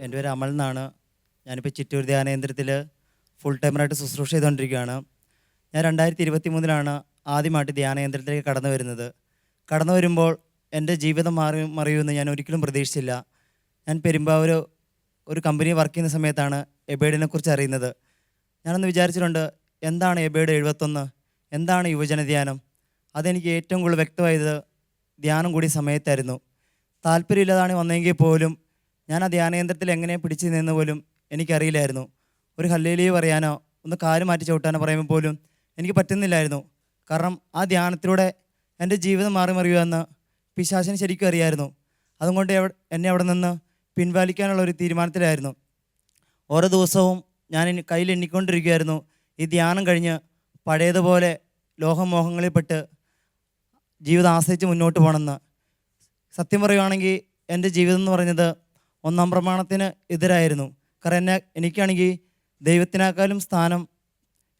എൻ്റെ പേര് അമൽ എന്നാണ്. ഞാനിപ്പോൾ ചിറ്റൂർ ധ്യാനകേന്ദ്രത്തിൽ ഫുൾ ടൈമറായിട്ട് ശുശ്രൂഷ ചെയ്തുകൊണ്ടിരിക്കുകയാണ്. ഞാൻ 2023 ആദ്യമായിട്ട് ധ്യാനകേന്ദ്രത്തിലേക്ക് കടന്നു വരുന്നത്. കടന്നു വരുമ്പോൾ എൻ്റെ ജീവിതം മറിയുമെന്ന് ഞാൻ ഒരിക്കലും പ്രതീക്ഷിച്ചില്ല. ഞാൻ പെരുമ്പാവൂർ ഒരു കമ്പനി വർക്ക് ചെയ്യുന്ന സമയത്താണ് എബേഡിനെ കുറിച്ച് അറിയുന്നത്. ഞാനൊന്ന് വിചാരിച്ചിട്ടുണ്ട്, എന്താണ് എബേഡ് 71, എന്താണ് യുവജന ധ്യാനം. അതെനിക്ക് ഏറ്റവും കൂടുതൽ വ്യക്തമായത് ധ്യാനം കൂടിയ സമയത്തായിരുന്നു. താല്പര്യമില്ലാതാണ് വന്നെങ്കിൽ പോലും ഞാൻ ആ ധ്യാനകേന്ദ്രത്തിൽ എങ്ങനെ പിടിച്ചു നിന്ന് പോലും എനിക്കറിയില്ലായിരുന്നു. ഒരു ഹല്ലേലൂയ പറയാനോ ഒന്ന് കാല് മാറ്റി ചവിട്ടാനോ പറയുമ്പോൾ പോലും എനിക്ക് പറ്റുന്നില്ലായിരുന്നു. കാരണം ആ ധ്യാനത്തിലൂടെ എൻ്റെ ജീവിതം മറിയുമെന്ന് പിശാചിന് ശരിക്കും അറിയായിരുന്നു. അതുകൊണ്ട് എന്നെ അവിടെ നിന്ന് പിൻവലിക്കാനുള്ള ഒരു തീരുമാനത്തിലായിരുന്നു. ഓരോ ദിവസവും ഞാൻ കയ്യിൽ എണ്ണിക്കൊണ്ടിരിക്കുകയായിരുന്നു, ഈ ധ്യാനം കഴിഞ്ഞ് പഴയതുപോലെ ലോഹമോഹങ്ങളിൽപ്പെട്ട് ജീവിതം ആശ്രയിച്ച് മുന്നോട്ട് പോകണമെന്ന്. സത്യം പറയുകയാണെങ്കിൽ എൻ്റെ ജീവിതം എന്ന് പറഞ്ഞത് 1-ാം പ്രമാണത്തിന് എതിരായിരുന്നു. കാരണം എനിക്കാണെങ്കിൽ ദൈവത്തിനേക്കാളും സ്ഥാനം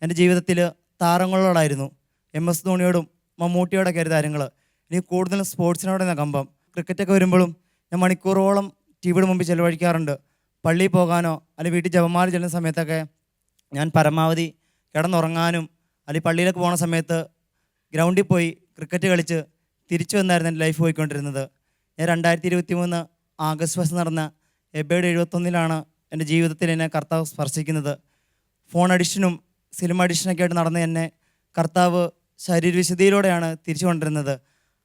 എൻ്റെ ജീവിതത്തിൽ താരങ്ങളോടായിരുന്നു. MS ധോണിയോടും മമ്മൂട്ടിയോടൊക്കെ ആയിരുന്നു താരങ്ങൾ. എനിക്ക് കൂടുതലും സ്പോർട്സിനോടാണ് കമ്പം. ക്രിക്കറ്റൊക്കെ വരുമ്പോഴും ഞാൻ മണിക്കൂറോളം ടിവിയുടെ മുമ്പിൽ ചിലവഴിക്കാറുണ്ട്. പള്ളിയിൽ പോകാനോ അല്ലെങ്കിൽ വീട്ടിൽ ജപമാല ചെല്ലുന്ന സമയത്തൊക്കെ ഞാൻ പരമാവധി കിടന്നുറങ്ങാനും അല്ലെങ്കിൽ പള്ളിയിലേക്ക് പോകുന്ന സമയത്ത് ഗ്രൗണ്ടിൽ പോയി ക്രിക്കറ്റ് കളിച്ച് തിരിച്ചു വന്നായിരുന്നു എൻ്റെ ലൈഫ് പോയിക്കൊണ്ടിരുന്നത്. ഞാൻ 2023 ആഗസ്റ്റ് 1 നടന്ന എബേഡ് 71 എൻ്റെ ജീവിതത്തിൽ എന്നെ കർത്താവ് സ്പർശിക്കുന്നത്. ഫോൺ അഡിക്ഷനും സിനിമ അഡിക്ഷനൊക്കെ ആയിട്ട് നടന്ന എന്നെ കർത്താവ് ശരീരവിശുദ്ധിയിലൂടെയാണ് തിരിച്ചു കൊണ്ടിരുന്നത്.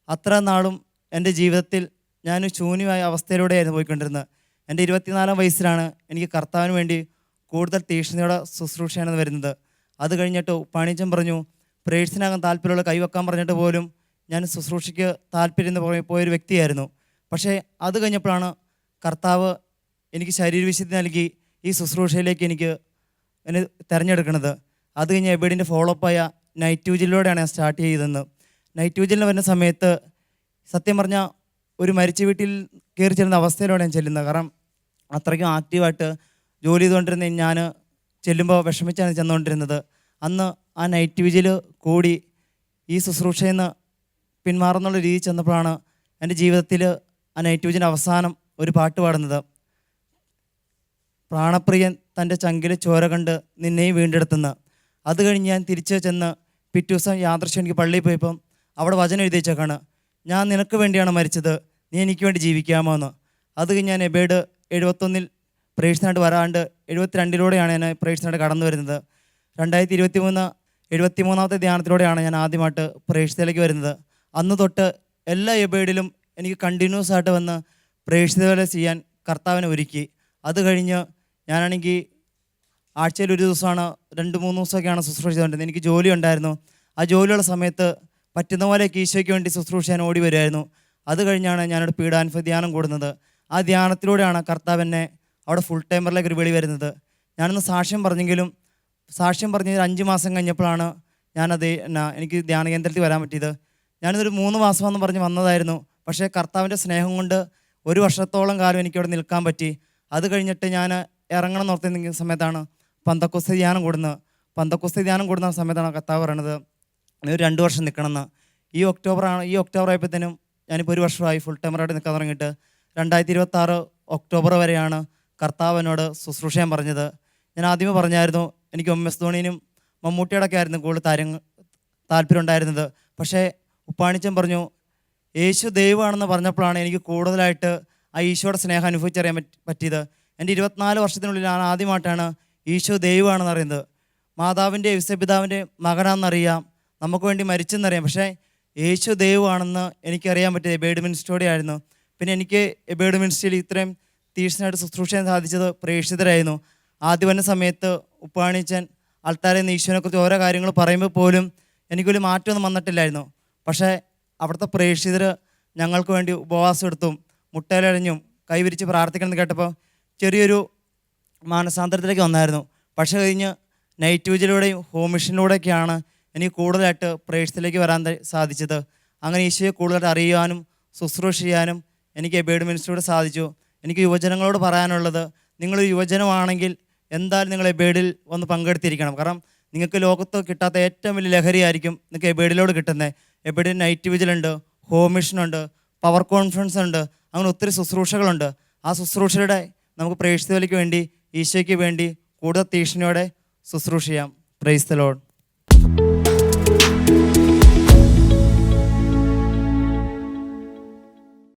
അത്ര നാളും എൻ്റെ ജീവിതത്തിൽ ഞാൻ ശൂന്യമായ അവസ്ഥയിലൂടെയായിരുന്നു പോയിക്കൊണ്ടിരുന്നത്. എൻ്റെ 24-ാം വയസ്സിലാണ് എനിക്ക് കർത്താവിന് വേണ്ടി കൂടുതൽ തീക്ഷ്ണതയോടെ ശുശ്രൂഷയാണ് വരുന്നത്. അത് കഴിഞ്ഞിട്ട് പണിച്ചൻ പറഞ്ഞു, പ്രേഴ്സിനാകാൻ താല്പര്യമുള്ള കൈവെക്കാൻ പറഞ്ഞിട്ട് പോലും ഞാൻ ശുശ്രൂഷയ്ക്ക് താല്പര്യം പോയൊരു വ്യക്തിയായിരുന്നു. പക്ഷേ അത് കഴിഞ്ഞപ്പോഴാണ് കർത്താവ് എനിക്ക് ശരീരവിശുദ്ധി നൽകി ഈ ശുശ്രൂഷയിലേക്ക് എന്നെ തിരഞ്ഞെടുക്കുന്നത്. അത് കഴിഞ്ഞ് എബേഡിൻ്റെ ഫോളോപ്പായ നൈറ്റ് വിജിലൂടെയാണ് ഞാൻ സ്റ്റാർട്ട് ചെയ്തതെന്ന്. നൈറ്റ് വിജിലിന് വരുന്ന സമയത്ത് സത്യം പറഞ്ഞാൽ ഒരു മരിച്ച വീട്ടിൽ കയറി ചെല്ലുന്ന അവസ്ഥയിലൂടെ ഞാൻ ചെല്ലുന്നത്. കാരണം അത്രയ്ക്കും ആക്റ്റീവായിട്ട് ജോലി ചെയ്തുകൊണ്ടിരുന്ന ഞാൻ ചെല്ലുമ്പോൾ വിഷമിച്ചാണ് ചെന്നുകൊണ്ടിരുന്നത്. അന്ന് ആ നൈറ്റ് വിജിൽ കൂടി ഈ ശുശ്രൂഷയിൽ നിന്ന് പിന്മാറുന്നുള്ള രീതി ചെന്നപ്പോഴാണ് എൻ്റെ ജീവിതത്തിൽ ആ നൈറ്റ് വിജിൻ്റെ അവസാനം ഒരു പാട്ട് പാടുന്നത്. പ്രാണപ്രിയൻ തൻ്റെ ചങ്കിലെ ചോര കണ്ട് നിന്നെയും വീണ്ടെടുത്തുന്ന. അത് കഴിഞ്ഞ് ഞാൻ തിരിച്ച് ചെന്ന് പിറ്റേ ദിവസം യാദൃശ്യം എനിക്ക് പള്ളിയിൽ പോയപ്പം അവിടെ വചനം എഴുതി വെച്ചേക്കാണ്, ഞാൻ നിനക്ക് വേണ്ടിയാണ് മരിച്ചത്, നീ എനിക്ക് വേണ്ടി ജീവിക്കാമോ എന്ന്. അത് കഴിഞ്ഞ് ഞാൻ എബേഡ് 71 പ്രേഴ്സിനായിട്ട് വരാണ്ട് 72-ലൂടെയാണ് ഞാൻ പ്രേഴ്സിനായിട്ട് കടന്നു വരുന്നത്. 2023 73-ാമത്തെ ധ്യാനത്തിലൂടെയാണ് ഞാൻ ആദ്യമായിട്ട് പ്രേക്ഷിതയിലേക്ക് വരുന്നത്. അന്ന് തൊട്ട് എല്ലാ എബേഡിലും എനിക്ക് കണ്ടിന്യൂസ് ആയിട്ട് വന്ന് പ്രേക്ഷിതവേല ചെയ്യാൻ കർത്താവിനെ ഒരുക്കി. അത് കഴിഞ്ഞ് ഞാനാണെങ്കിൽ ആഴ്ചയിൽ ഒരു ദിവസമാണ് 2-3 ദിവസമൊക്കെയാണ് ശുശ്രൂഷ ചെയ്തുകൊണ്ടിരുന്നത്. എനിക്ക് ജോലി ഉണ്ടായിരുന്നു. ആ ജോലിയുള്ള സമയത്ത് പറ്റുന്ന പോലെയൊക്കെ ഈശോയ്ക്ക് വേണ്ടി ശുശ്രൂഷ ഞാൻ ഓടി വരുമായിരുന്നു. അത് കഴിഞ്ഞാണ് ഞാനവിടെ പീഡാനുഭവ ധ്യാനം കൂടുന്നത്. ആ ധ്യാനത്തിലൂടെയാണ് കർത്താവ് എന്നെ അവിടെ ഫുൾ ടൈമറിലേക്ക് ഒരു വിളി വരുന്നത്. ഞാനൊന്ന് സാക്ഷ്യം പറഞ്ഞെങ്കിലും സാക്ഷ്യം പറഞ്ഞ 5 മാസം കഴിഞ്ഞപ്പോഴാണ് എനിക്ക് ധ്യാനകേന്ദ്രത്തിൽ വരാൻ പറ്റിയത്. ഞാനിതൊരു 3 മാസമെന്ന് പറഞ്ഞ് വന്നതായിരുന്നു. പക്ഷേ കർത്താവിൻ്റെ സ്നേഹം കൊണ്ട് 1 വർഷത്തോളം കാലം എനിക്കവിടെ നിൽക്കാൻ പറ്റി. അത് കഴിഞ്ഞിട്ട് ഞാൻ ഇറങ്ങണം എന്ന് ഓർത്ത് നിൽക്കുന്ന സമയത്താണ് പന്തക്കോസ്ത് ധ്യാനം കൂടുന്നത്. പന്തക്കോസ്ത് ധ്യാനം കൂടുന്ന സമയത്താണ് കർത്താവ് പറയണത്, ഒരു 2 വർഷം നിൽക്കണമെന്ന്. ഈ ഒക്ടോബർ ആയപ്പോഴത്തേനും ഞാനിപ്പോൾ 1 വർഷമായി ഫുൾ ടൈമറായിട്ട് നിൽക്കാൻ തുടങ്ങിയിട്ട്. 2026 ഒക്ടോബർ വരെയാണ് കർത്താവ് എന്നോട് ശുശ്രൂഷ ചെയ്യാൻ പറഞ്ഞത്. ഞാൻ ആദ്യമേ പറഞ്ഞായിരുന്നു, എനിക്ക് MS ധോണിനും മമ്മൂട്ടിയോടൊക്കെ ആയിരുന്നു കൂടുതൽ താല്പര്യം ഉണ്ടായിരുന്നത്. പക്ഷേ ഉപ്പാണിച്ചൻ പറഞ്ഞു, യേശു ദൈവമാണെന്ന് പറഞ്ഞപ്പോഴാണ് എനിക്ക് കൂടുതലായിട്ട് ആ ഈശോയുടെ സ്നേഹം അനുഭവിച്ചറിയാൻ പറ്റിയത്. എൻ്റെ 24 വർഷത്തിനുള്ളിൽ ഞാൻ ആദ്യമായിട്ടാണ് ഈശോ ദൈവമാണെന്ന് അറിയുന്നത്. മാതാവിൻ്റെ യൗസപിതാവിൻ്റെ മകനാണെന്നറിയാം, നമുക്ക് വേണ്ടി മരിച്ചെന്നറിയാം. പക്ഷേ യേശു ദൈവമാണെന്ന് എനിക്കറിയാൻ പറ്റിയത് എബേഡ് മിനിസ്ട്രിയോടെ ആയിരുന്നു. പിന്നെ എനിക്ക് എബേഡ് മിനിസ്ട്രിയിൽ ഇത്രയും തീക്ഷ്ണമായിട്ട് ശുശ്രൂഷ ചെയ്യാൻ സാധിച്ചത് പ്രേക്ഷിതരായിരുന്നു. ആദ്യം വന്ന സമയത്ത് ഉപ്പാണിച്ചൻ ആൾക്കാരെ ഈശോനെക്കുറിച്ച് ഓരോ കാര്യങ്ങൾ പറയുമ്പോൾ പോലും എനിക്കൊരു മാറ്റമൊന്നും വന്നിട്ടില്ലായിരുന്നു. പക്ഷേ അവിടുത്തെ പ്രേക്ഷിതർ ഞങ്ങൾക്ക് വേണ്ടി ഉപവാസം എടുത്തും മുട്ടയിലഴിഞ്ഞും കൈവിരിച്ച് പ്രാർത്ഥിക്കണമെന്ന് കേട്ടപ്പോൾ ചെറിയൊരു മാനസാന്തരത്തിലേക്ക് വന്നായിരുന്നു. പക്ഷേ കഴിഞ്ഞ് നൈറ്റ് വിജിലൂടെയും ഹോം മിഷനിലൂടെയൊക്കെയാണ് എനിക്ക് കൂടുതലായിട്ട് പ്രേക്ഷിതത്തിലേക്ക് വരാൻ സാധിച്ചത്. അങ്ങനെ ഈശോയെ കൂടുതലായിട്ട് അറിയാനും ശുശ്രൂഷ ചെയ്യാനും എനിക്ക് എബേഡ് മിനിസ്ട്രിയോട് സാധിച്ചു. എനിക്ക് യുവജനങ്ങളോട് പറയാനുള്ളത്, നിങ്ങളൊരു യുവജനമാണെങ്കിൽ എന്തായാലും നിങ്ങൾ എബേഡിൽ വന്ന് പങ്കെടുത്തിരിക്കണം. കാരണം നിങ്ങൾക്ക് ലോകത്ത് കിട്ടാത്ത ഏറ്റവും വലിയ ലഹരിയായിരിക്കും നിങ്ങൾക്ക് എബേഡിലോട് കിട്ടുന്നത്. എബേഡിൽ നൈറ്റ് വിജിലുണ്ട്, ഹോം മിഷനുണ്ട്, പവർ കോൺഫറൻസ് ഉണ്ട്, അങ്ങനെ ഒത്തിരി ശുശ്രൂഷകളുണ്ട്. ആ ശുശ്രൂഷയുടെ നമുക്ക് പ്രേക്ഷിത വിലയ്ക്ക് വേണ്ടി ഈശോയ്ക്ക് വേണ്ടി കൂടുതൽ തീക്ഷ്ണയോടെ ശുശ്രൂഷ ചെയ്യാം. Praise the Lord.